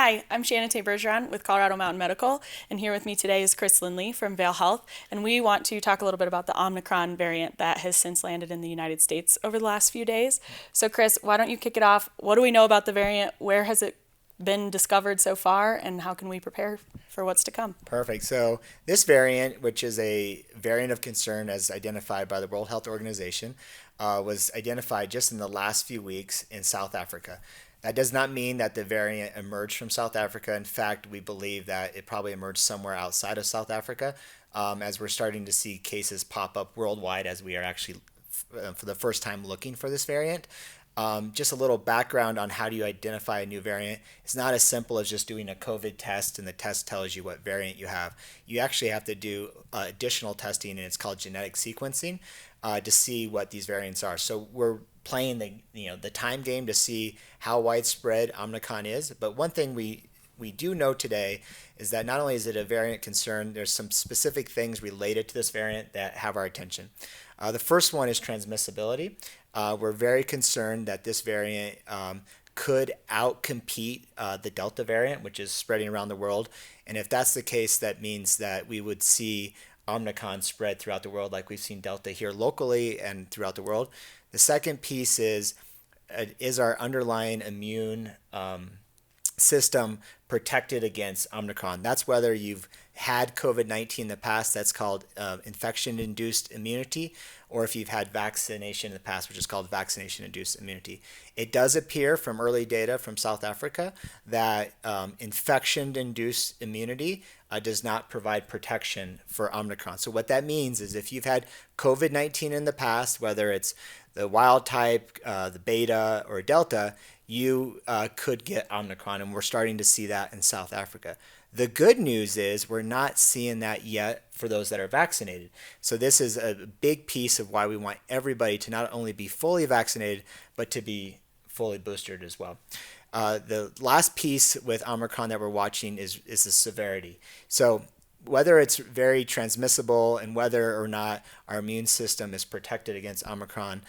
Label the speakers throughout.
Speaker 1: Hi, I'm Shannatay Bergeron with Colorado Mountain Medical, and here with me today is Chris Lindley from Vail Health, and we want to talk a little bit about the Omicron variant that has since landed in the United States over the last few days. So Chris, why don't you kick it off? What do we know about the variant? Where has it been discovered so far, and how can we prepare for what's to come?
Speaker 2: Perfect. So this variant, which is a variant of concern as identified by the World Health Organization, was identified just in the last few weeks in South Africa. That does not mean that the variant emerged from South Africa. In fact, we believe that it probably emerged somewhere outside of South Africa, as we're starting to see cases pop up worldwide as we are actually, for the first time, looking for this variant. Just a little background on how do you identify a new variant. It's not as simple as just doing a COVID test and the test tells you what variant you have. You actually have to do additional testing, and it's called genetic sequencing, to see what these variants are. So we're playing the time game to see how widespread Omicron is. But one thing we do know today is that not only is it a variant concern, there's some specific things related to this variant that have our attention. The first one is transmissibility. We're very concerned that this variant could outcompete the Delta variant, which is spreading around the world. And if that's the case, that means that we would see Omicron spread throughout the world like we've seen Delta here locally and throughout the world. The second piece is our underlying immune system protected against Omicron? That's whether you've had COVID-19 in the past, that's called infection-induced immunity, or if you've had vaccination in the past, which is called vaccination-induced immunity. It does appear from early data from South Africa that infection-induced immunity does not provide protection for Omicron. So what that means is if you've had COVID-19 in the past, whether it's the wild type, the beta, or delta, you could get Omicron, and we're starting to see that in South Africa. The good news is we're not seeing that yet for those that are vaccinated. So this is a big piece of why we want everybody to not only be fully vaccinated, but to be fully boosted as well. The last piece with Omicron that we're watching is the severity. So whether it's very transmissible and whether or not our immune system is protected against Omicron,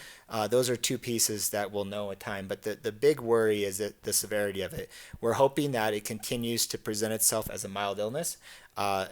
Speaker 2: those are two pieces that we'll know with time. But the big worry is that the severity of it. We're hoping that it continues to present itself as a mild illness.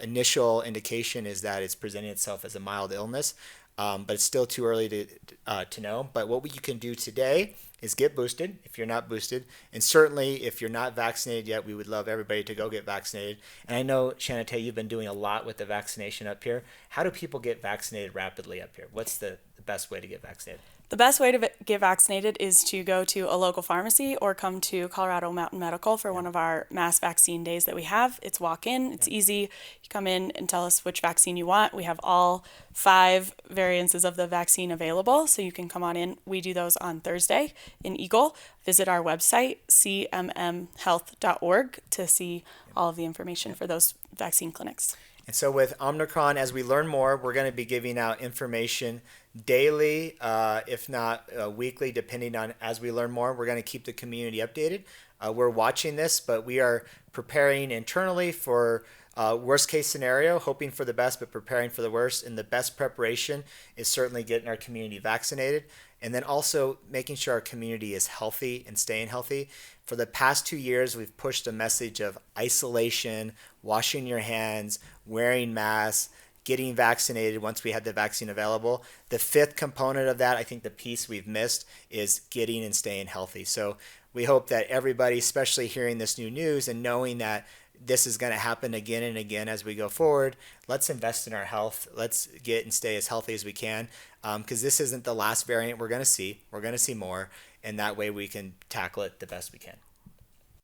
Speaker 2: Initial indication is that it's presenting itself as a mild illness, but it's still too early to know. But what you can do today is get boosted if you're not boosted. And certainly if you're not vaccinated yet, we would love everybody to go get vaccinated. And I know, Shannatay, you've been doing a lot with the vaccination up here. How do people get vaccinated rapidly up here? What's the best way to get vaccinated?
Speaker 1: The best way to get vaccinated is to go to a local pharmacy or come to Colorado Mountain Medical for one of our mass vaccine days that we have. It's walk-in, it's easy. You come in and tell us which vaccine you want. We have all 5 variances of the vaccine available, so you can come on in. We do those on Thursday in Eagle. Visit our website, cmmhealth.org, to see all of the information for those vaccine clinics.
Speaker 2: And so with Omicron, as we learn more, we're going to be giving out information daily, if not weekly, depending on as we learn more. We're going to keep the community updated. We're watching this, but we are preparing internally for worst case scenario, hoping for the best, but preparing for the worst. And the best preparation is certainly getting our community vaccinated. And then also making sure our community is healthy and staying healthy. For the past 2 years, we've pushed a message of isolation, washing your hands, wearing masks, getting vaccinated once we had the vaccine available. The 5th component of that, I think the piece we've missed, is getting and staying healthy. So we hope that everybody, especially hearing this new news and knowing that this is going to happen again and again as we go forward, let's invest in our health. Let's get and stay as healthy as we can, because this isn't the last variant we're going to see. We're going to see more, and that way we can tackle it the best we can.